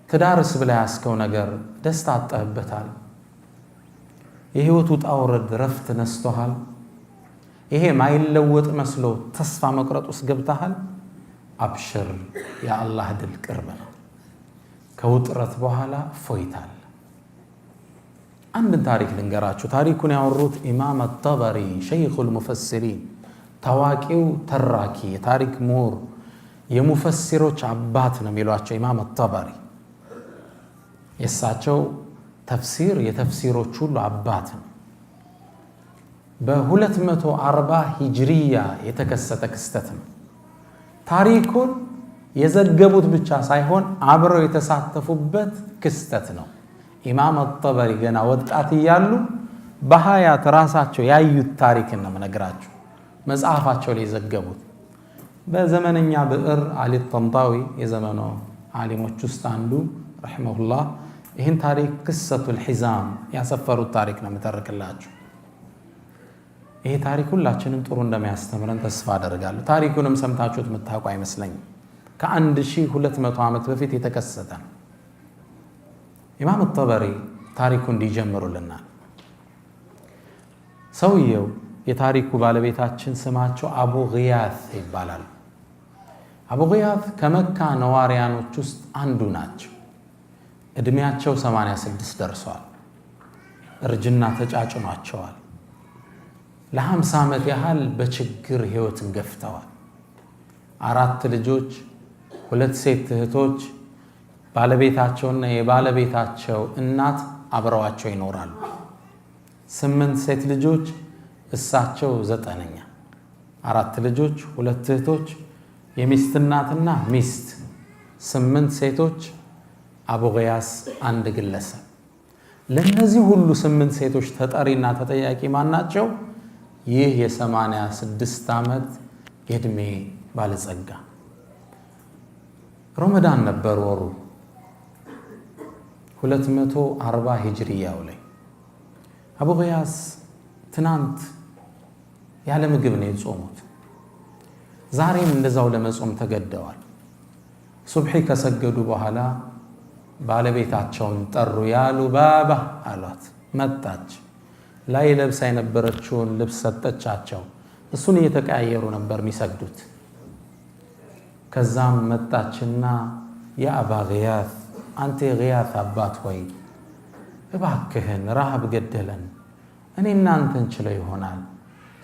ትዳርስ ብላ ያስከው ነገር ደስታ አጣህበታል። የህይወቱ ጣውረድ ረፍት ነስቶሃል። ይሄ ማይለወጥ መስሎ ተስፋ መቁረጥ ውስጥ ገብተሃል። አብሽር፣ የአላህ ድል ቅርብ ነው። ከውጥረት በኋላ ፎይታል። አንድን ታሪክ ልንገራችሁ። ታሪኩን ያወሩት ኢማም አጠበሪ ሸይኹል ሙፈሲሪን፣ ታዋቂው ተራኪ የታሪክ ምሁር የሙፈሲሮች አባት ነው የሚሏቸው ኢማም አጠበሪ። የእሳቸው ተፍሲር የተፍሲሮች ሁሉ አባት ነው። በ240 ሂጅሪያ የተከሰተ ክስተት ነው። ታሪኩን የዘገቡት ብቻ ሳይሆን አብረው የተሳተፉበት ክስተት ነው። ኢማም አጠበሪ ገና ወጣት እያሉ በሀያት ራሳቸው ያዩት ታሪክን ነው የምነግራችሁ። መጽሐፋቸው ላይ የዘገቡት በዘመነኛ ብዕር አሊ ጠንጣዊ የዘመኑ ዓሊሞች ውስጥ አንዱ ረሒመሁላህ ይህን ታሪክ ቅሰቱል ሒዛም ያሰፈሩት ታሪክ ነው የምተርክላችሁ። ይሄ ታሪክ ሁላችንም ጥሩ እንደሚያስተምረን ተስፋ አደርጋለሁ። ታሪኩንም ሰምታችሁት የምታውቁ አይመስለኝም። ከ1200 ዓመት በፊት የተከሰተ ነው። ኢማም አጠበሪ ታሪኩ እንዲጀምሩልናል። ሰውየው የታሪኩ ባለቤታችን ስማቸው አቡ ግያት ይባላል። አቡ ግያት ከመካ ነዋሪያኖች ውስጥ አንዱ ናቸው። እድሜያቸው 86 ደርሷል። እርጅና ተጫጭኗቸዋል። ለ50 ዓመት ያህል በችግር ህይወትን ገፍተዋል። 4 ልጆች፣ 2 ሴት እህቶች፣ ባለቤታቸውና የባለቤታቸው እናት አብረዋቸው ይኖራሉ። 8 ሴት ልጆች፣ እሳቸው 9ኛ። 4 ልጆች፣ 2 እህቶች፣ የሚስት እናትና ሚስት፣ 8 ሴቶች፣ አቡ ግያስ አንድ ግለሰብ። ለነዚህ ሁሉ 8 ሴቶች ተጠሪና ተጠያቂ ማን ናቸው? ይህ የ86 ዓመት የዕድሜ ባለጸጋ። ረመዳን ነበር ወሩ 240 ሂጅሪያው ላይ። አቡ ግያስ ትናንት ያለ ምግብ ነው የጾሙት። ዛሬም እንደዛው ለመጾም ተገደዋል። ሱብሒ ከሰገዱ በኋላ ባለቤታቸውን ጠሩ። ያሉ ባባ አሏት። መጣች። ላይ ለብሳ የነበረችውን ልብስ ሰጠቻቸው። እሱን እየተቀያየሩ ነበር የሚሰግዱት። ከዛም መጣችና የአባ ግያት፣ አንተ የግያት አባት ሆይ እባክህን ረሃብ ገደለን፣ እኔ እናንተን ችለው ይሆናል፣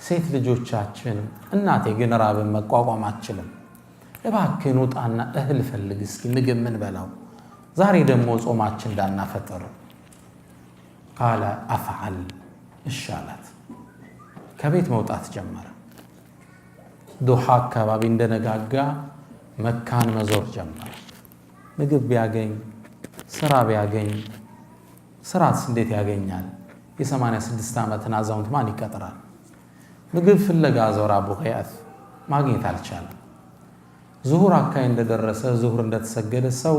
ሴት ልጆቻችን፣ እናቴ ግን ራብን መቋቋም አትችልም። እባክህን ውጣና እህል ፈልግ እስኪ ምግብ ምን በላው፣ ዛሬ ደግሞ ጾማችን እንዳናፈጥር። ቃለ አፍዓል፣ እሻላት። ከቤት መውጣት ጀመረ። ዱሓ አካባቢ እንደነጋጋ መካን መዞር ጀመረ። ምግብ ቢያገኝ ስራ ቢያገኝ፣ ስራስ እንዴት ያገኛል? የ86 ዓመትን አዛውንት ማን ይቀጥራል? ምግብ ፍለጋ ዞር። አቡ ግያት ማግኘት አልቻለም። ዙሁር አካባቢ እንደደረሰ ዙሁር እንደተሰገደ ሰው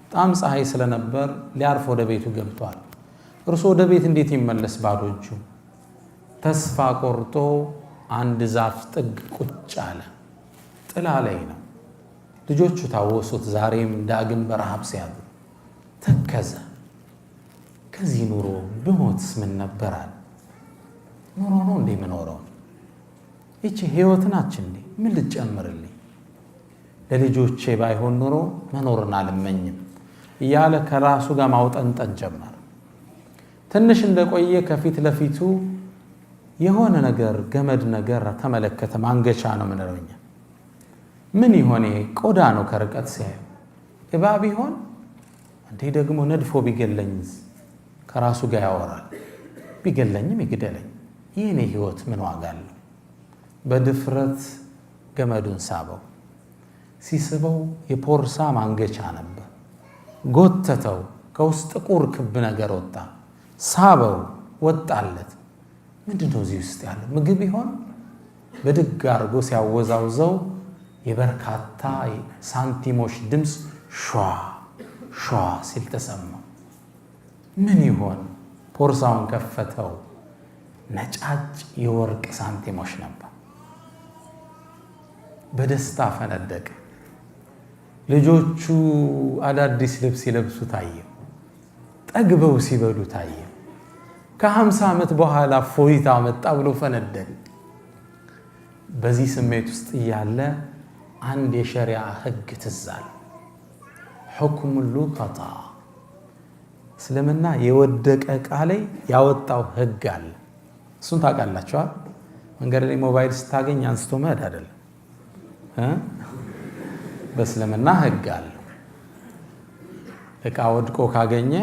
በጣም ፀሐይ ስለነበር ሊያርፍ ወደ ቤቱ ገብቷል። እርሱ ወደ ቤት እንዴት ይመለስ ባዶ እጁ? ተስፋ ቆርጦ አንድ ዛፍ ጥግ ቁጭ አለ። ጥላ ላይ ነው። ልጆቹ ታወሱት። ዛሬም ዳግም በረሃብ ሲያሉ ተከዘ። ከዚህ ኑሮ ብሞትስ ምን ነበራል? ኑሮ ነው እንዴ ምኖረው? ይቺ ህይወት ናች እንዴ? ምን ልጨምርልኝ? ለልጆቼ ባይሆን ኑሮ መኖርን አልመኝም እያለ ከራሱ ጋር ማውጠንጠን ጀመረ። ትንሽ እንደቆየ ከፊት ለፊቱ የሆነ ነገር ገመድ ነገር ተመለከተ። ማንገቻ ነው ምንለውኛ። ምን ይሆን? ቆዳ ነው። ከርቀት ሲያዩ እባብ ይሆን እንዴ? ደግሞ ነድፎ ቢገለኝስ? ከራሱ ጋር ያወራል። ቢገለኝም ይግደለኝ፣ የኔ ህይወት ምን ዋጋ አለው? በድፍረት ገመዱን ሳበው። ሲስበው የፖርሳ ማንገቻ ነበር። ጎተተው። ከውስጥ ጥቁር ክብ ነገር ወጣ። ሳበው፣ ወጣለት። ምንድነው እዚህ ውስጥ ያለው? ምግብ ይሆን? በድግ አድርጎ ሲያወዛውዘው የበርካታ ሳንቲሞች ድምፅ ሿ ሿ ሲል ተሰማው። ምን ይሆን? ፖርሳውን ከፈተው። ነጫጭ የወርቅ ሳንቲሞች ነበር። በደስታ ፈነደቀ። ልጆቹ አዳዲስ ልብስ ይለብሱ ታየ። ጠግበው ሲበሉ ታየ። ከ50 ዓመት በኋላ ፎይታ መጣ ብሎ ፈነደል። በዚህ ስሜት ውስጥ እያለ አንድ የሸሪዓ ህግ ትዛል። ሁክሙ ሉቀጣ እስልምና የወደቀ ዕቃ ላይ ያወጣው ህግ አለ። እሱን ታውቃላችኋል። መንገድ ላይ ሞባይል ስታገኝ አንስቶ መሄድ አይደለም። በእስልምና ህግ አለ። ዕቃ ወድቆ ካገኘ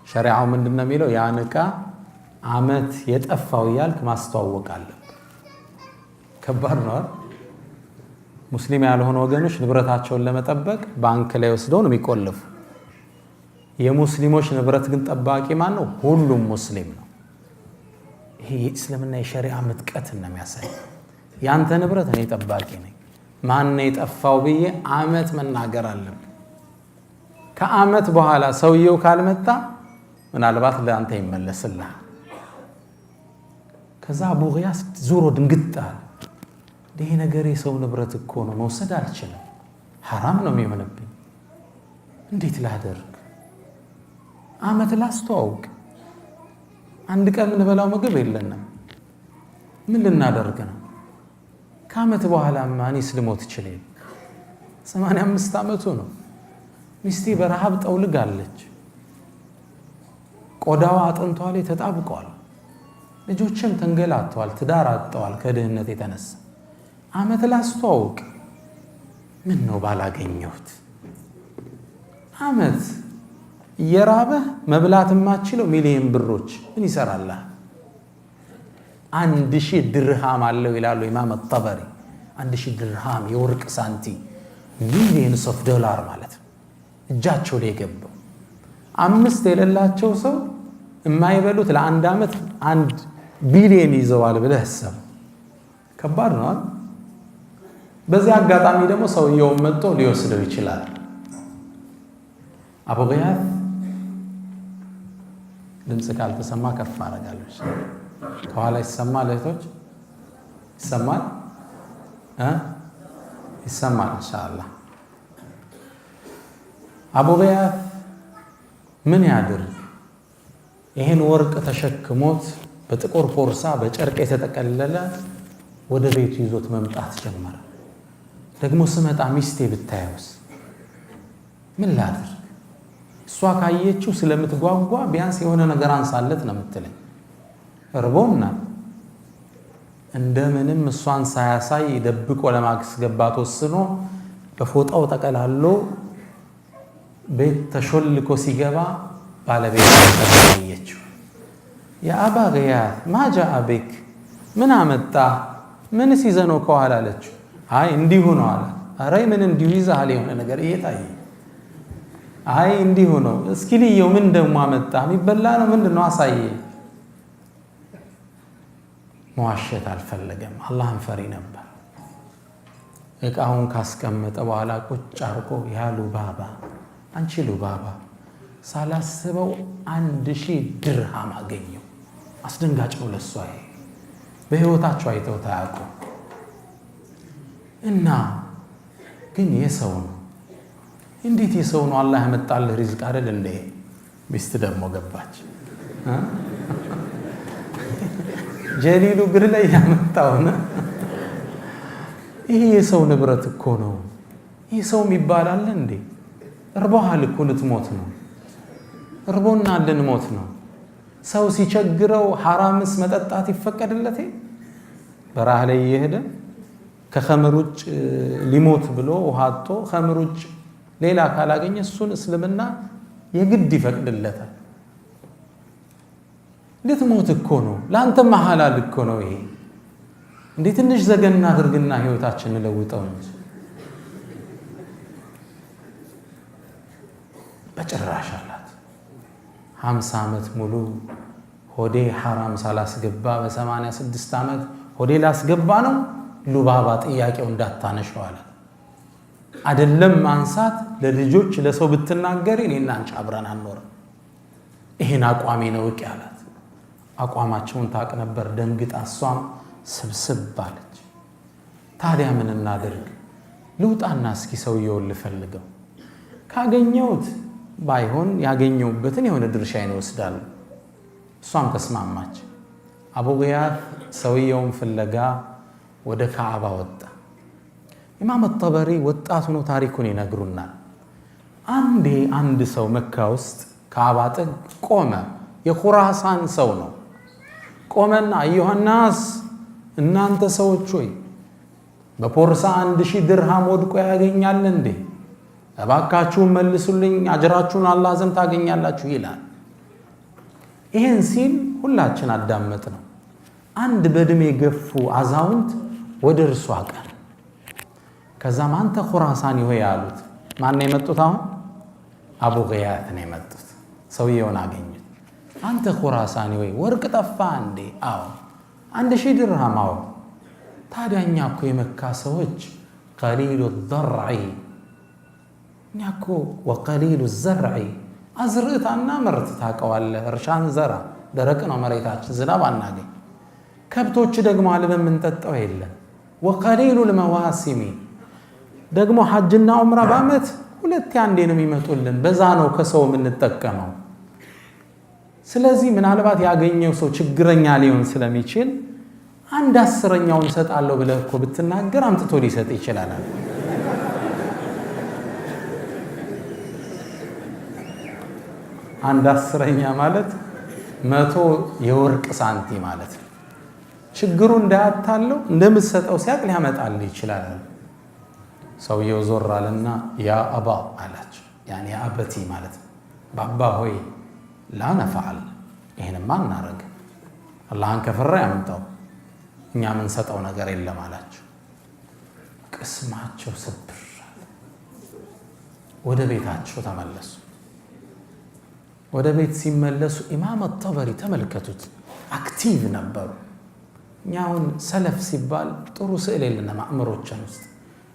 ሸሪዓው ምንድነው የሚለው? ያን ዕቃ ዓመት የጠፋው እያልክ ማስተዋወቅ አለብህ። ከባድ ነው። ሙስሊም ያልሆኑ ወገኖች ንብረታቸውን ለመጠበቅ ባንክ ላይ ወስደው ነው የሚቆልፉ። የሙስሊሞች ንብረት ግን ጠባቂ ማን ነው? ሁሉም ሙስሊም ነው። ይሄ የእስልምና የሸሪዓ ምጥቀትን ነው የሚያሳይ። ያንተ ንብረት እኔ ጠባቂ ነኝ፣ ማን ነው የጠፋው ብዬ ዓመት መናገር አለብን። ከዓመት በኋላ ሰውየው ካልመጣ ምናልባት ለአንተ ይመለስልሃል። ከዛ አቡ ጊያስ ዙሮ ድንግጥ አለ። ይሄ ነገር የሰው ንብረት እኮ ነው፣ መውሰድ አልችልም፣ ሐራም ነው የሚሆንብኝ። እንዴት ላደርግ? ዓመት ላስተዋውቅ፣ አንድ ቀን የምንበላው ምግብ የለንም፣ ምን ልናደርግ ነው? ከዓመት በኋላ እኔስ ልሞት ይችላል። 85 ዓመቱ ነው። ሚስቴ በረሃብ ጠውልጋለች፣ ቆዳዋ አጥንቷ ላይ ተጣብቋል፣ ልጆችም ተንገላተዋል፣ ትዳር አጥተዋል ከድህነት የተነሳ። ዓመት ላስተዋውቅ፣ ምን ነው ባላገኘሁት? ዓመት እየራበህ መብላት የማትችለው ሚሊዮን ብሮች ምን ይሰራልህ? 1000 ድርሃም አለው ይላሉ ኢማም ጠበሪ። 1000 ድርሃም የወርቅ ሳንቲ ሚሊዮንስ ኦፍ ዶላር ማለት ነው እጃቸው ላይ የገባው። 5 የሌላቸው ሰው የማይበሉት ለአንድ ዓመት 1 ቢሊዮን ይዘዋል ብለህ አስብ። ከባድ ነው። በዚህ አጋጣሚ ደግሞ ሰውየውን መጥቶ ሊወስደው ይችላል። አቡ ጊያስ ድምፅ ካልተሰማ ከፍ አደርጋለሁ። ከኋላ ይሰማል? እህቶች ይሰማል? ይሰማል ኢንሻአላህ። አቡ ጊያስ ምን ያድርግ? ይሄን ወርቅ ተሸክሞት በጥቁር ቦርሳ በጨርቅ የተጠቀለለ ወደ ቤቱ ይዞት መምጣት ጀመረ። ደግሞ ስመጣ ሚስቴ ብታየውስ ምን ላድርግ? እሷ ካየችው ስለምትጓጓ ቢያንስ የሆነ ነገር አንሳለት ነው የምትለኝ። እርቦና እንደምንም እሷን ሳያሳይ ደብቆ ለማስገባት ወስኖ በፎጣው ጠቀላሎ ቤት ተሾልኮ ሲገባ ባለቤት ተቀየችው። የአባ ጊያስ ማጃ አቤክ፣ ምን አመጣ? ምንስ ይዘህ ነው ከኋላ አለችው። አይ እንዲሁ ነው አለ። ኧረ ምን እንዲሁ ይዘሃል? የሆነ ነገር እየታየ። አይ እንዲሁ ነው። እስኪ ልየው፣ ምን ደግሞ አመጣ? የሚበላ ነው ምንድን ነው? አሳየ። መዋሸት አልፈለገም። አላህን ፈሪ ነበር። እቃውን ካስቀመጠ በኋላ ቁጭ አርቆ ያ ሉባባ፣ አንቺ ሉባባ፣ ሳላስበው 1000 ድርሃም አገኘው። አስደንጋጭ ነው ለሷ። በህይወታቸው አይተው ታያቁ እና ግን የሰው ነው። እንዴት የሰው ነው? አላህ ያመጣልህ ሪዝቅ አይደል እንዴ? ሚስት ደግሞ ገባች። ጀሊሉ እግር ላይ ያመጣውና ይሄ የሰው ንብረት እኮ ነው። ይህ ሰው ይባላል እንዴ? እርቦሃል እኮ ልትሞት ነው። እርቦና ልንሞት ነው። ሰው ሲቸግረው ሐራምስ መጠጣት ይፈቀድለት? በረሃ ላይ እየሄደ ከኸምር ውጭ ሊሞት ብሎ ውሃቶ ኸምር ውጭ ሌላ ካላገኘ እሱን እስልምና የግድ ይፈቅድለታል። ልትሞት እኮ ነው። ለአንተማ ሐላል እኮ ነው ይሄ። እንዴ ትንሽ ዘገና አድርግና ህይወታችንን ለውጠው እንጂ በጭራሽ አላት። 50 ዓመት ሙሉ ሆዴ ሐራም ሳላስገባ በ86 ዓመት ሆዴ ላስገባ ነው። ሉባባ ጥያቄው እንዳታነሽው አላት። አይደለም ማንሳት ለልጆች ለሰው ብትናገሪ እኔና አንቺ አብረን አንኖርም። ይሄን አቋሜ ነው እቂ አላት። አቋማቸውን ታቅ ነበር። ደንግጣ እሷም ስብስብ አለች። ታዲያ ምን እናድርግ? ልውጣና እስኪ ሰውየውን ልፈልገው ካገኘሁት ባይሆን ያገኘሁበትን የሆነ ድርሻዬን እወስዳለሁ። እሷም ተስማማች። አቡ ጊያት ሰውየውን ፍለጋ ወደ ካዕባ ወጣ። ኢማም አጠበሪ ወጣት ሆኖ ታሪኩን ይነግሩናል። አንዴ አንድ ሰው መካ ውስጥ ካዕባ ጥግ ቆመ። የኹራሳን ሰው ነው። ቆመና አዩሃናስ እናንተ ሰዎች ሆይ በፖርሳ 1000 ድርሃም ወድቆ ያገኛል እንዴ? እባካችሁን መልሱልኝ፣ አጅራችሁን አላህ ዘንድ ታገኛላችሁ ይላል። ይሄን ሲል ሁላችን አዳመጥ ነው። አንድ በእድሜ የገፉ አዛውንት ወደ እርሱ አቀን። ከዛም አንተ ኹራሳኒ ሆይ ያሉት። ማን ነው የመጡት? አሁን አቡ ጊያት ነው የመጡት። ሰውየውን አገኙት። አንተ ኹራሳኒ ሆይ ወርቅ ጠፋ እንዴ? አዎ። 1000 ድርሃም? አዎ። ታዲያ እኛ እኮ የመካ ሰዎች ቀሊሉ ዘርዒ እኛ እኮ ወቀሊሉ ዘርዒ አዝርዕታና ምርት ታውቀዋለህ። እርሻን ዘራ፣ ደረቅ ነው መሬታችን፣ ዝናብ አናገኝ። ከብቶች ደግሞ አልበን የምንጠጣው የለን። ወቀሊሉ ልመዋሲሚ ደግሞ ሐጅና ዑምራ በዓመት 2 አንዴ ነው የሚመጡልን። በዛ ነው ከሰው የምንጠቀመው። ስለዚህ ምናልባት ያገኘው ሰው ችግረኛ ሊሆን ስለሚችል 1/10ኛውን እሰጣለሁ ብለህ እኮ ብትናገር አምጥቶ ሊሰጥ ይችላል። 1/10ኛ ማለት 100 የወርቅ ሳንቲ ማለት ነው። ችግሩ እንዳያታለው እንደምትሰጠው ሲያቅ ሊያመጣልህ ይችላል። ሰውየው ዞር አለና ያ አባ አላቸው። ያኔ አበቲ ማለት ነው። ባባ ሆይ ላ ነፈዓል፣ ይህንማ እናረግ፣ አላህን ከፈራ ያምጣው፣ እኛ የምንሰጠው ነገር የለም አላቸው። ቅስማቸው ስብር። ወደ ቤታቸው ተመለሱ። ወደ ቤት ሲመለሱ ኢማም አጠበሪ ተመልከቱት፣ አክቲቭ ነበሩ። እኛ አሁን ሰለፍ ሲባል ጥሩ ስዕል የለንም አእምሮችን ውስጥ።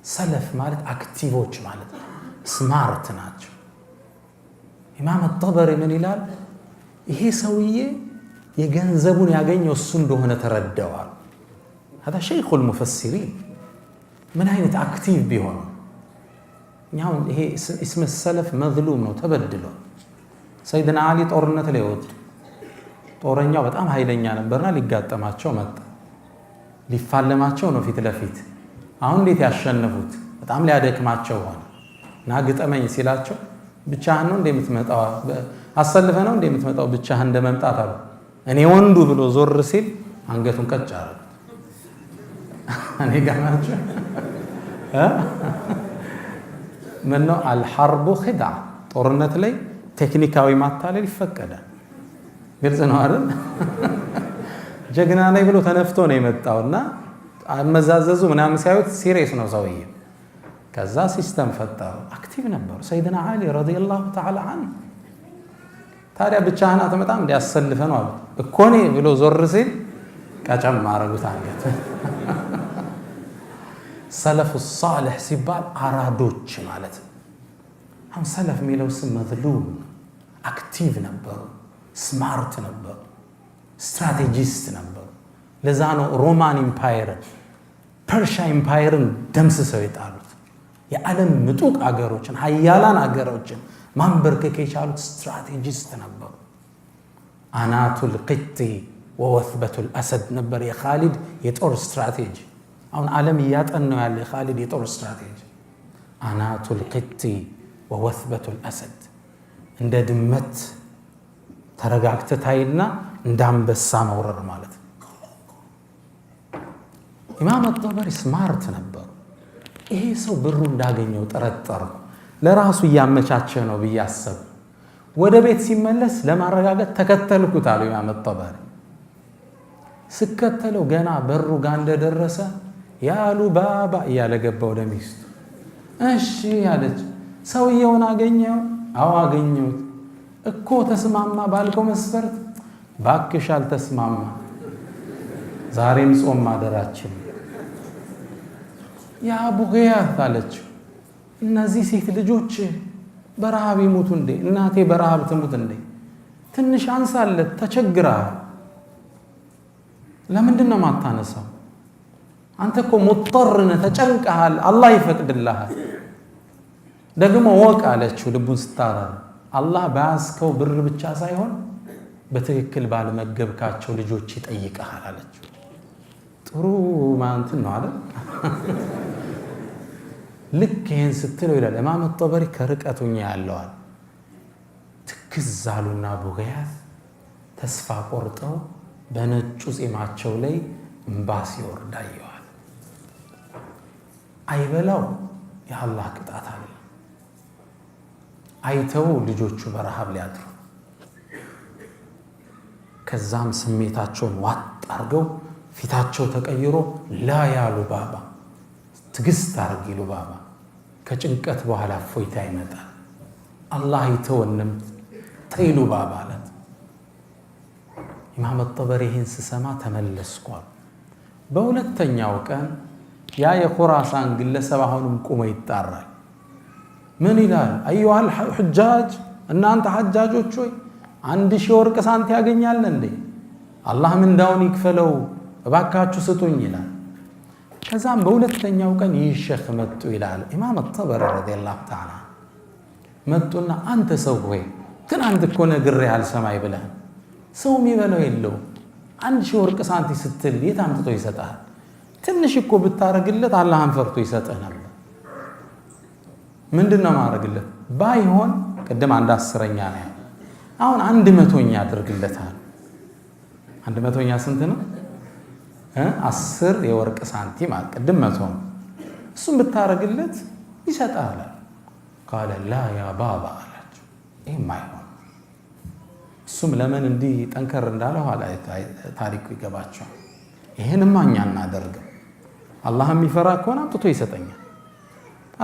ሰለፍ ማለት አክቲቮች ማለት ነው፣ ስማርት ናቸው። ኢማም አጠበሪ ምን ይላል? ይሄ ሰውዬ የገንዘቡን ያገኘው እሱ እንደሆነ ተረደዋል። هذا شيخ المفسرين ምን አይነት አክቲቭ ቢሆኑ። እኛው ይሄ እስመ ሰለፍ መዝሉም ነው፣ ተበድሏል። ሰይድና አሊ ጦርነት ላይ ወጡ። ጦረኛው በጣም ኃይለኛ ነበርና ሊጋጠማቸው መጣ። ሊፋለማቸው ነው ፊት ለፊት። አሁን እንዴት ያሸንፉት? በጣም ሊያደክማቸው ሆነ እና ግጠመኝ ሲላቸው ብቻህን ነው እንደምትመጣው አሰልፈ ነው እንደምትመጣው ብቻህን እንደመምጣት አሉ። እኔ ወንዱ ብሎ ዞር ሲል አንገቱን ቀጭ አረጉት። እኔ ጋማቸው ምን ነው አልሐርቡ ኺድዓ፣ ጦርነት ላይ ቴክኒካዊ ማታለል ይፈቀዳል። ግልጽ ነው አይደል? ጀግና ነኝ ብሎ ተነፍቶ ነው የመጣውና አመዛዘዙ ምናምን ሲያዩት ሲሪየስ ነው ሰውዬ። ከዛ ሲስተም ፈጠሩ። አክቲቭ ነበሩ ሰይድና አሊ ረዲየላሁ ተዓላ ዐንሁ። ታዲያ ብቻህን አትመጣም እንዲያሰልፈ ነው አሉ እኮ እኔ ብሎ ዞር ሲል ቀጨም አረጉት አንገት። ሰለፉ ሷሊህ ሲባል አራዶች ማለት ነው። አሁን ሰለፍ የሚለው ስም መዝሉም፣ አክቲቭ ነበሩ፣ ስማርት ነበሩ፣ ስትራቴጂስት ነበሩ። ለዛ ነው ሮማን ኢምፓየርን ፐርሻ ኢምፓየርን ደምስሰው የጣሉት። የዓለም ምጡቅ አገሮችን ሀያላን አገሮችን ማንበርከክ የቻሉት ስትራቴጂስት ነበሩ። አናቱል ቂጢ ወወትበቱል አሰድ ነበር የኻሊድ የጦር ስትራቴጂ። አሁን ዓለም እያጠናው ያለ የኻሊድ የጦር ስትራቴጂ አናቱል ቂጢ ወወትበቱል አሰድ። እንደ ድመት ተረጋግተህ ታይና እንደ አንበሳ መውረር ማለት ነው። ኢማም አጠበሪ ስማርት ነበሩ። ይሄ ሰው ብሩ እንዳገኘው ጠረጠርኩ፣ ለራሱ እያመቻቸ ነው ብዬ አሰብኩ። ወደ ቤት ሲመለስ ለማረጋገጥ ተከተልኩት አሉ ኢማም አጠበሪ። ስከተለው ገና በሩ ጋር እንደደረሰ ያሉ ባባ እያለ ገባ ወደ ሚስቱ። እሺ ያለች፣ ሰውየውን አገኘው? አዎ አገኘሁት። እኮ ተስማማ ባልከው መስፈርት? ባክሽ አልተስማማ፣ ዛሬም ጾም ማደራችን። ያ አቡ ጊያት አለችው፣ እነዚህ ሴት ልጆች በረሃብ ይሙቱ እንዴ? እናቴ በረሃብ ትሙት እንዴ? ትንሽ አንሳለት፣ ተቸግረሃል። ለምንድን ነው ማታነሳው? አንተ እኮ ሙጥር ነህ ተጨንቀሃል አላህ ይፈቅድልሃል ደግሞ ወቅ አለችው ልቡን ስታራራ አላህ ባስከው ብር ብቻ ሳይሆን በትክክል ባለመገብካቸው ልጆች ይጠይቀሃል አለችው ጥሩ ማንት ነው አይደል ልክ ይሄን ስትለው ይላል ኢማም አጠበሪ ከርቀቱኛ ያለዋል ትክዛሉና አቡ ገያዝ ተስፋ ቆርጠው በነጩ ጺማቸው ላይ እንባስ ይወርዳየዋል አይበላው የአላህ ቅጣት አለ አይተው ልጆቹ በረሃብ ሊያድሩ ከዛም ስሜታቸውን ዋጥ አርገው ፊታቸው ተቀይሮ ላ ያሉ ባባ ትግስት አርጊ ሉባባ ከጭንቀት በኋላ ፎይታ ይመጣል አላህ ይተወንም ተይሉ ባባ አለት ኢማም አጠበሪ ይህን ስሰማ ተመለስኳል በሁለተኛው ቀን ያ የኹራሳን ግለሰብ አሁንም ቆሞ ይጣራል ምን ይላል አዩሃል ሁጃጅ እናንተ ሐጃጆች ሆይ 1000 ወርቅ ሳንት ያገኛል እንዴ አላህ ምንዳውን ይክፈለው እባካችሁ ስጡኝ ይላል ከዛም በሁለተኛው ቀን ይሸኽ መጡ ይላል ኢማም አጠበሪ ረዲየላሁ ተዓላ መጡና አንተ ሰው ሆይ ትናንት እኮ ነግሬህ አልሰማይ ብለህ ሰው የሚበላው የለው 1000 ወርቅ ሳንቲ ስትል የት አምጥቶ ይሰጣል ትንሽ እኮ ብታረግለት አላህን ፈርቶ ይሰጥህ ነበር ምንድነው ማረግለት ባይሆን ቀደም 1/10ኛ ነው አሁን 100ኛ አድርግለታል 100ኛ ስንት ነው 10 የወርቅ ሳንቲም ቀደም 100 እሱም ብታረግለት ይሰጣል قال لا يا بابا አላቸው ይሄማይሆን እሱም ለምን እንዲህ ጠንከር እንዳለው ኋላ ታሪኩ ይገባቸው ይሄንማ እኛ እናደርግ አላህ የሚፈራ ከሆነ አጥቶ ይሰጠኛል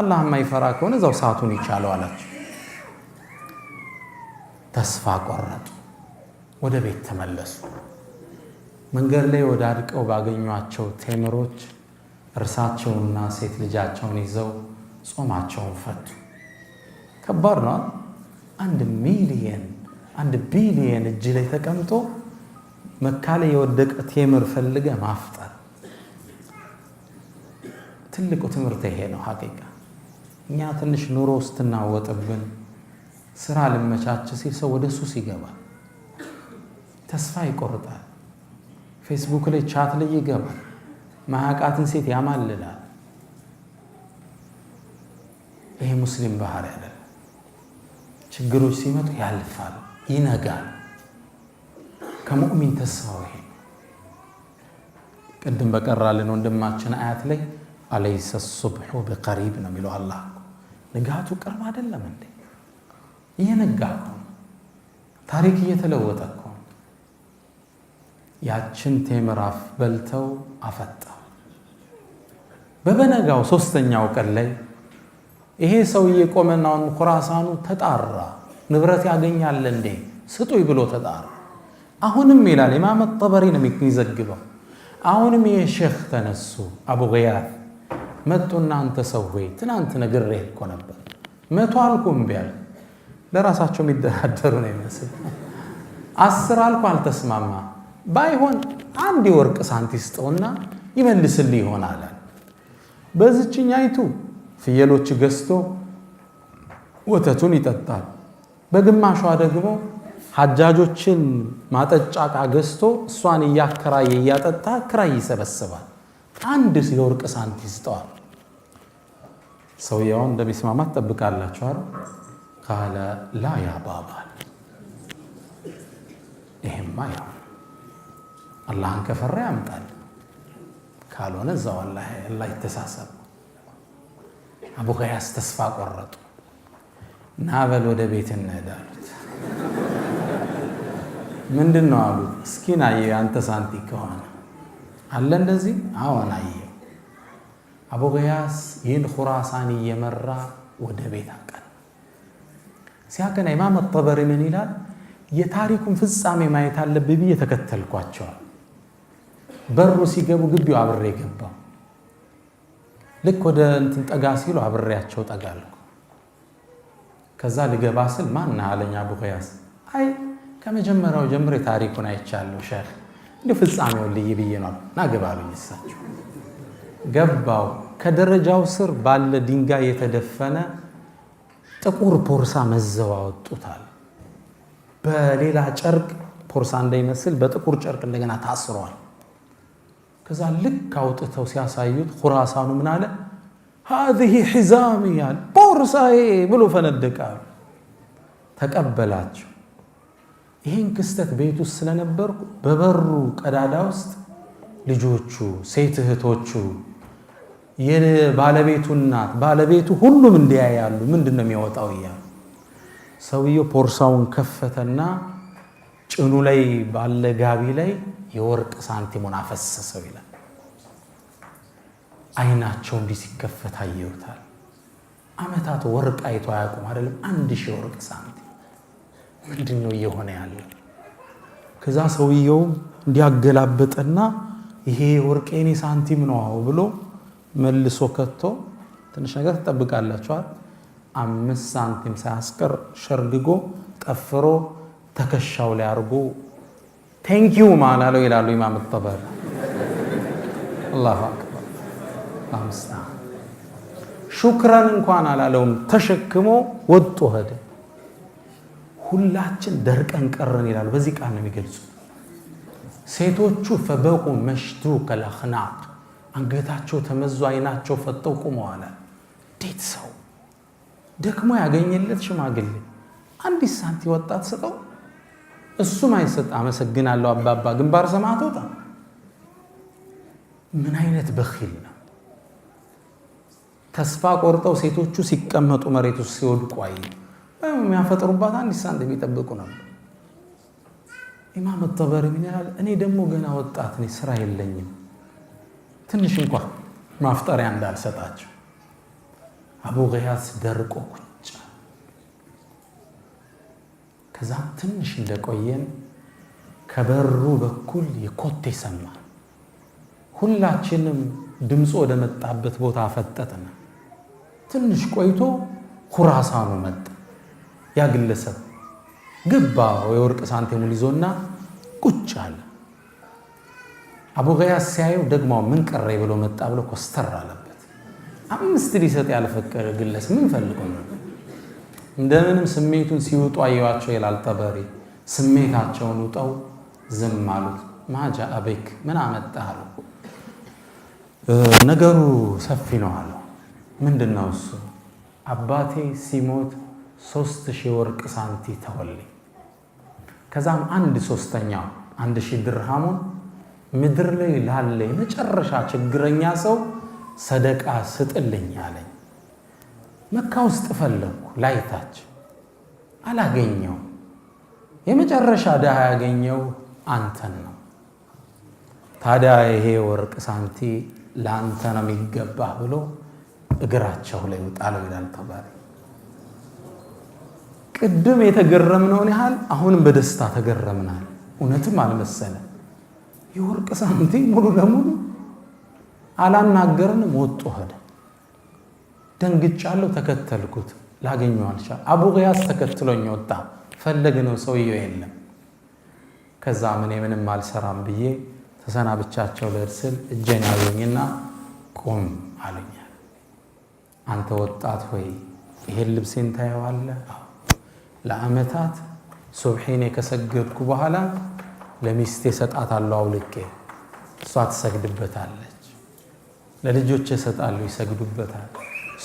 አላህ የማይፈራ ከሆነ እዛው ሰዓቱን ይቻለው አላቸው ተስፋ ቆረጡ ወደ ቤት ተመለሱ መንገድ ላይ ወዳድቀው ባገኟቸው ቴምሮች እርሳቸውና ሴት ልጃቸውን ይዘው ጾማቸውን ፈቱ ከባድ ነው 1 ቢሊየን እጅ ላይ ተቀምጦ መካ ላይ የወደቀ ቴምር ፈልገ ማፍጠር ትልቁ ትምህርት ይሄ ነው ሐቂቃ እኛ ትንሽ ኑሮ ስትናወጥብን ስራ ልመቻች ሲል ሰው ወደ ሱስ ይገባል ተስፋ ይቆርጣል ፌስቡክ ላይ ቻት ላይ ይገባል ማያቃትን ሴት ያማልላል ይሄ ሙስሊም ባህሪ አይደለም ችግሮች ሲመጡ ያልፋል ይነጋል ከሙእሚን ተስፋው ይሄ ቀደም በቀራልን ወንድማችን አያት ላይ አለይሰ الصبح بقريب ነው የሚለው አላህ ንጋቱ ቅርብ አይደለም እንዴ እየነጋ ነው ታሪክ እየተለወጠ ነው ያችን ቴምራፍ በልተው አፈጣ በበነጋው 3ኛው ቀን ላይ ይሄ ሰውዬ ቆመናውን ኹራሳኑ ተጣራ ንብረት ያገኛል እንዴ ስጡይ ብሎ ተጣራ አሁንም ይላል ኢማም አጠበሪ ነው የሚዘግበው አሁንም የሼኽ ተነሱ አቡ ገያዝ መጡና አንተ ሰው ሆይ ትናንት ነግሬህ እኮ ነበር 100 አልኩም ቢያል ለራሳቸው የሚደራደሩ ነው ይመስል 10 አልኩ አልተስማማ ባይሆን 1 ወርቅ ሳንቲ ስጠውና ይመልስልህ ይሆናል በዚህኛይቱ ፍየሎች ገዝቶ ወተቱን ይጠጣል በግማሿ ደግሞ ሐጃጆችን ማጠጫ ገዝቶ እሷን ያከራየ ያጠጣ ክራይ ይሰበስባል 1 የወርቅ ሳንቲ ስጠዋል ሰውየው እንደሚስማማት ተጠብቃላችሁ አይደል قال لا يا بابا ይሄማ ያው አላህን ከፈራ ያምጣል ካልሆነ እዛው አላህ ይተሳሰብ አቡ ገያዝ ተስፋ ቆረጡ ናበል ወደ ቤት እንሄዳሉት ምንድነው አሉ እስኪና አንተ ሳንቲ ከሆነ አለ እንደዚህ አዎን አየው አቡ ገያዝ ይህን ኹራሳን እየመራ ወደ ቤት አቀና ሲያቀና ኢማም አጠበሪ ምን ይላል የታሪኩን ፍጻሜ ማየት አለብኝ ብዬ ተከተልኳቸው በሩ ሲገቡ ግቢው አብሬ ገባው ልክ ወደ እንትን ጠጋ ሲሉ አብሬያቸው ጠጋልኩ ከዛ ልገባ ስል ማን አለኝ አቡ ገያዝ አይ ከመጀመሪያው ጀምሬ ታሪኩን አይቻለሁ ሼኽ እንደ ፍጻሜው ልይ ብዬ ነው ናገባሉኝ እሳቸው ገባው። ከደረጃው ስር ባለ ድንጋይ የተደፈነ ጥቁር ፖርሳ መዘው አወጡታል። በሌላ ጨርቅ ፖርሳ እንዳይመስል በጥቁር ጨርቅ እንደገና ታስሯል። ከዛ ልክ አውጥተው ሲያሳዩት ኹራሳኑ ምን አለ? هذه حزامي ያለ ፖርሳዬ ብሎ ፈነደቀ። ተቀበላቸው። ይሄን ክስተት ቤት ውስጥ ስለነበርኩ በበሩ ቀዳዳ ውስጥ ልጆቹ፣ ሴት እህቶቹ፣ የባለቤቱ እናት፣ ባለቤቱ ሁሉም እንዲያያሉ ምንድነው የሚወጣው እያሉ ሰውየው ፖርሳውን ከፈተና ጭኑ ላይ ባለ ጋቢ ላይ የወርቅ ሳንቲሙን አፈሰሰው ይላል። አይናቸው እንዲህ ሲከፈት አየውታል። አመታት ወርቅ አይቶ አያውቁም አይደለም። 1000 ወርቅ ሳንቲም ምንድነው እየሆነ ያለው? ከዛ ሰውየው እንዲያገላበጠና ይሄ ወርቅ የኔ ሳንቲም ነው ብሎ መልሶ ከቶ ትንሽ ነገር ተጠብቃላችሁ 5 ሳንቲም ሳያስቀር ሸርግጎ ጠፍሮ ተከሻው ላይ አርጎ ቴንኪዩ ማላለው ይላሉ ኢማም الطبري። አላሁ አክበር። አምስታ ሹክራን እንኳን አላለውም። ተሸክሞ ወጥቶ ሄደ። ሁላችን ደርቀን ቀረን ይላሉ። በዚህ ቃል ነው የሚገልጹ። ሴቶቹ ፈበቁ መሽቱከ الأخناق አንገታቸው ተመዞ አይናቸው ፈጠው ቆመዋል። እንዴት ሰው ደክሞ ያገኘለት ሽማግሌ አንዲት ሳንቲ ወጣት ሰጠው፣ እሱም አይሰጥ። አመሰግናለሁ አባባ ግንባር ሰማቶታ። ምን አይነት በኺል ነው! ተስፋ ቆርጠው ሴቶቹ ሲቀመጡ መሬቱ ሲወድቁ አይ የሚያፈጥሩባት አንዲት ሳንቲ የሚጠብቁ ነው። ኢማም الطبري ምን ይላል? እኔ ደግሞ ገና ወጣት ነኝ፣ ስራ የለኝም፣ ትንሽ እንኳን ማፍጠሪያ እንዳልሰጣቸው። አቡ ገያስ ደርቆ ቁጭ። ከዛ ትንሽ እንደቆየን ከበሩ በኩል የኮቴ ሰማ። ሁላችንም ድምፁ ወደ መጣበት ቦታ ፈጠጥን። ትንሽ ቆይቶ ኹራሳኑ መጣ። ያ ግለሰብ ገባ። የወርቅ ሳንቲሙን ይዞና ቁጭ አለ። አቡ ገያስ ሲያየው ደግሞ ምን ቀረ ብሎ መጣ ብሎ ኮስተር አለበት። 5 ሊሰጥ ያልፈቀደ ግለሰብ ምን ፈልጎ ነው? እንደምንም ስሜቱን ሲውጡ አየዋቸው ይላል ጠበሪ። ስሜታቸውን ውጠው ዝም አሉት። ማጃ አበክ ምን አመጣህ አሉ። ነገሩ ሰፊ ነው አለው። ምንድነው እሱ? አባቴ ሲሞት 3000 ወርቅ ሳንቲ ተወልኝ። ከዛም 1/3 1000 ድርሃሙን ምድር ላይ ላለ የመጨረሻ ችግረኛ ሰው ሰደቃ ስጥልኝ አለኝ። መካ ውስጥ ፈለኩ ላይታች አላገኘው። የመጨረሻ ዳህ ያገኘው አንተን ነው። ታዲያ ይሄ ወርቅ ሳንቲ ለአንተ ነው የሚገባህ ብሎ እግራቸው ላይ ወጣለው ይላል ጠበሪ። ቅድም የተገረምነውን ያህል አሁንም በደስታ ተገረምናል። እውነትም አልመሰለ። የወርቅ ሳንቲ ሙሉ ለሙሉ አላናገረንም፣ ወጥቶ ሄደ። ደንግጫለሁ፣ ተከተልኩት፣ ላገኘው አልቻልኩም። አቡ ገያስ ተከትሎኝ ወጣ። ፈለግነው፣ ሰውየው የለም። ከዛ ምንም አልሰራም ብዬ ተሰናብቻቸው ልሄድ እጄን ያዘኝና ቁም አለኝ። አንተ ወጣት ሆይ ይሄን ልብሴን ታየዋለህ? ለአመታት ሱብሒን ከሰገድኩ በኋላ ለሚስቴ ሰጣታለሁ አውልቄ፣ እሷ ትሰግድበታለች። ለልጆቼ ሰጣለሁ፣ ይሰግዱበታል።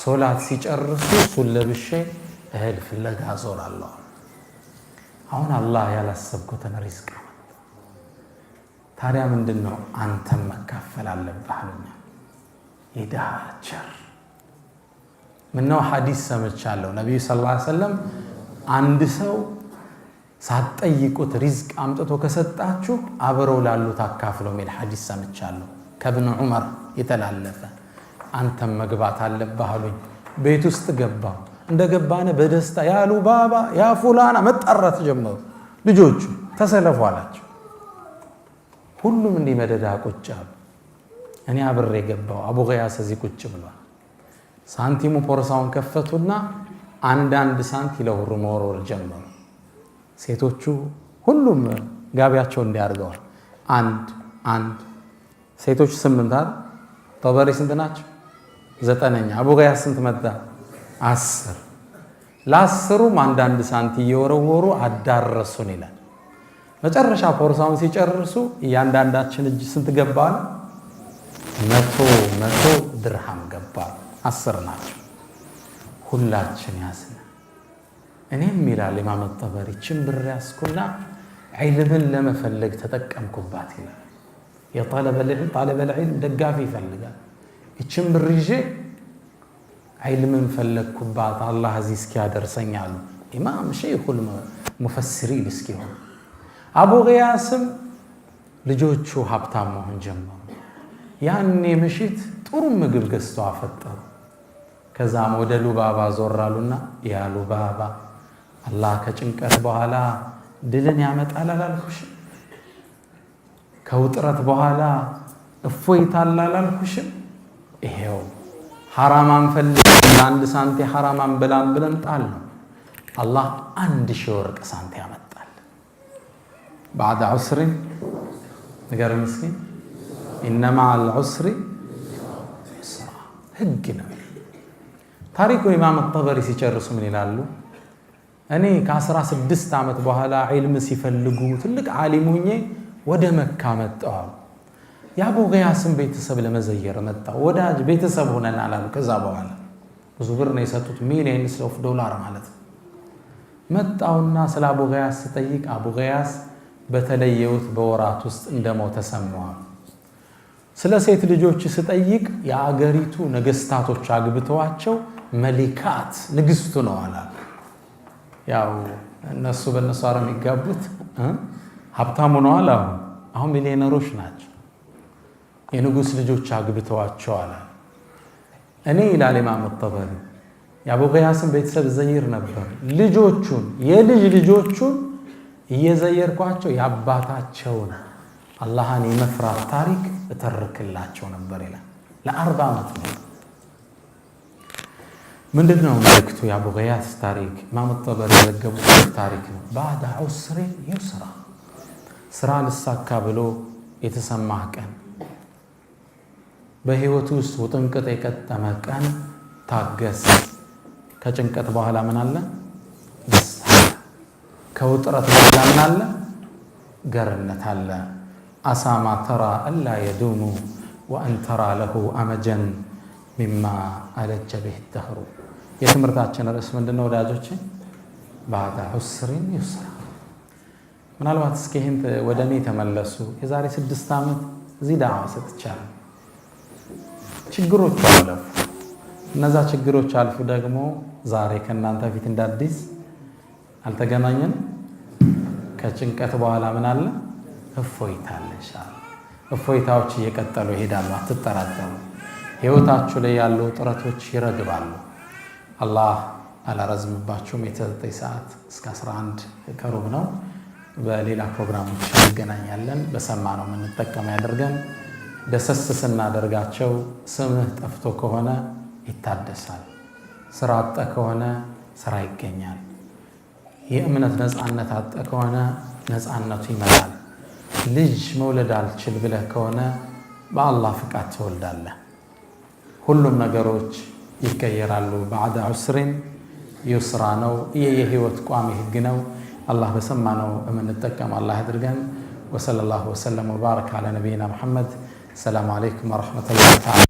ሶላት ሲጨርሱ እሱን ለብሼ እህል ፍለጋ ዞራለሁ። አሁን አላህ ያላሰብኩትን ሪዝቅ አመጣ። ታዲያ ምንድነው? አንተም መካፈል አለብህ አሉኝ። የድሃ ቸር ምነው ሐዲስ ሰምቻለሁ። ነብዩ ሰለላሁ ዐለይሂ ወሰለም አንድ ሰው ሳትጠይቁት ሪዝቅ አምጥቶ ከሰጣችሁ አብረው ላሉት አካፍለው የሚል ሐዲስ ሰምቻለሁ ከኢብኑ ዑመር የተላለፈ። አንተም መግባት አለብህ አሉኝ። ቤት ውስጥ ገባሁ። እንደገባነ በደስታ ያሉ ባባ ያ ፉላና መጣራት ጀመሩ። ልጆቹ ተሰለፉ አላቸው። ሁሉም እንዲህ መደዳ ቁጭ አሉ። እኔ አብሬ ገባሁ። አቡ ገያስ እዚህ ቁጭ ብሏል። ሳንቲሙ ፖርሳውን ከፈቱና አንዳንድ ሳንቲ ለሁሩ መወርወር ጀመሩ። ሴቶቹ ሁሉም ጋቢያቸው እንዲያርገዋል። አንድ ሴቶች 8 ጠበሪ ስንት ናቸው? 9ኛ። አቡ ገያስ ስንት መጣ? 10። ለ10ሩም አንዳንድ ሳንቲ እየወረወሩ አዳረሱን ይላል። መጨረሻ ፖርሳውን ሲጨርሱ እያንዳንዳችን እጅ ስንት ገባል? 100 ድርሃም ገባል። 10 ናቸው። ሁላችን ያዝን። እኔም ይላል ኢማም ጠበሪ ችምብር ያስኩና ዒልምን ለመፈለግ ተጠቀምኩባት ይላል። የጠለበል ዒልም ደጋፊ ይፈልጋል። ችምብር ይዤ ዒልምን ፈለግኩባት አላህ እዚህ እስኪያደርሰኝ አሉ ኢማም ሸይኹል ሙፈሲሪን እስኪሆን። አቡ ገያስም ልጆቹ ሀብታም መሆን ጀመሩ። ያኔ ምሽት ጥሩ ምግብ ገዝተው አፈጠሩ። ከዛም ወደ ሉባባ ዞራሉና ያ ሉባባ አላህ ከጭንቀት በኋላ ድልን ያመጣል አላልኩሽም? ከውጥረት በኋላ እፎይታ አላልኩሽም? ይሄው ሐራም አንፈልግ ለአንድ ሳንቲ ሐራም አንበላም ብለን ጣል ነው። አላህ 1000 ወርቅ ሳንቲ ያመጣል። بعد عسر ንገር ምስኪን ኢነማ አልዑስሪ ዩስራ ህግ ነው። ታሪኩ ኢማም ጠበሪ ሲጨርሱ ምን ይላሉ? እኔ ከ16 ዓመት በኋላ ዒልም ሲፈልጉ ትልቅ ዓሊም ሆኜ ወደ መካ መጣሁ። የአቡ ገያስን ቤተሰብ ለመዘየር መጣሁ። ወዳጅ ቤተሰብ ሆነናል አሉ። ከዛ በኋላ ብዙ ብር ነው የሰጡት፣ ሚሊየንስ ኦፍ ዶላር ማለት ነው። መጣሁና ስለ አቡ ገያስ ስጠይቅ አቡ ገያስ በተለየውት በወራት ውስጥ እንደሞተ ሰማሁ። ስለ ሴት ልጆች ስጠይቅ የአገሪቱ ነገስታቶች አግብተዋቸው መሊካት ንግስቱ ነው አላሉ። ያው እነሱ በእነሱ አረ የሚጋቡት ሀብታሙ ነው አሉ። አሁን ሚሊዮነሮች ናቸው። የንጉስ ልጆች አግብተዋቸው አላሉ። እኔ ይላል ኢማም ጠበሪ የአቡ ገያስን ቤተሰብ ዘይር ነበር። ልጆቹን የልጅ ልጆቹን እየዘየርኳቸው የአባታቸውን አላህን የመፍራት ታሪክ እተርክላቸው ነበር ይላል። ለ40 ዓመት ነው። ምንድነው መልእክቱ? የአቡ ገያስ ታሪክ ኢማም ጠበሪ የዘገቡት ታሪክ ነው። ባዕደ ዑስሪን ዩስራ፣ ስራ ልሳካ ብሎ የተሰማህ ቀን፣ በህይወቱ ውስጥ ውጥንቅጥ የቀጠመ ቀን ታገስ። ከጭንቀት በኋላ ምን አለ? ደስታ። ከውጥረት በኋላ ምን አለ? ገርነት አለ። አሳማ ተራ አላ የዱሙ ወአን ተራ ለሁ አመጀን ሚማ አለጀ ቢህ ደህሩ። የትምህርታችን ርዕስ ምንድነው ወዳጆች? ባዕደ ዑስሪን ዩስራ። ምናልባት እስኪ ይህን ወደ እኔ ተመለሱ። የዛሬ 6 ዓመት እዚህ ዳዕዋ ሰጥቻለሁ። ችግሮች አለፉ። እነዛ ችግሮች አልፉ ደግሞ ዛሬ ከእናንተ ፊት እንዳዲስ አልተገናኘንም። ከጭንቀት በኋላ ምን አለ? እፎይታ አለ። ኢንሻአላህ እፎይታዎች እየቀጠሉ ይሄዳሉ። አትጠራጠሩ። ህይወታችሁ ላይ ያሉ ጥረቶች ይረግባሉ። አላህ አላረዝምባችሁም። የ9 ሰዓት እስከ 11 ከሩብ ነው። በሌላ ፕሮግራሞች እንገናኛለን። በሰማነው የምንጠቀም ያደርገን። ደሰስ ስናደርጋቸው ስምህ ጠፍቶ ከሆነ ይታደሳል። ስራ አጠ ከሆነ ስራ ይገኛል። የእምነት ነፃነት አጠ ከሆነ ነፃነቱ ይመጣል። ልጅ መውለድ አልችል ብለህ ከሆነ በአላህ ፍቃድ ትወልዳለህ። ሁሉም ነገሮች ይቀየራሉ። ባዕደ ዑስሪን ዩስራ ነው። ይህ የህይወት ቋሚ ህግ ነው። አላህ በሰማነው የምንጠቀም አላህ ያድርገን። ወሰለላሁ ወሰለም ወባረከ አላ ነቢይና ሙሐመድ። ሰላም አለይኩም ወረሕመቱላሂ ተዓላ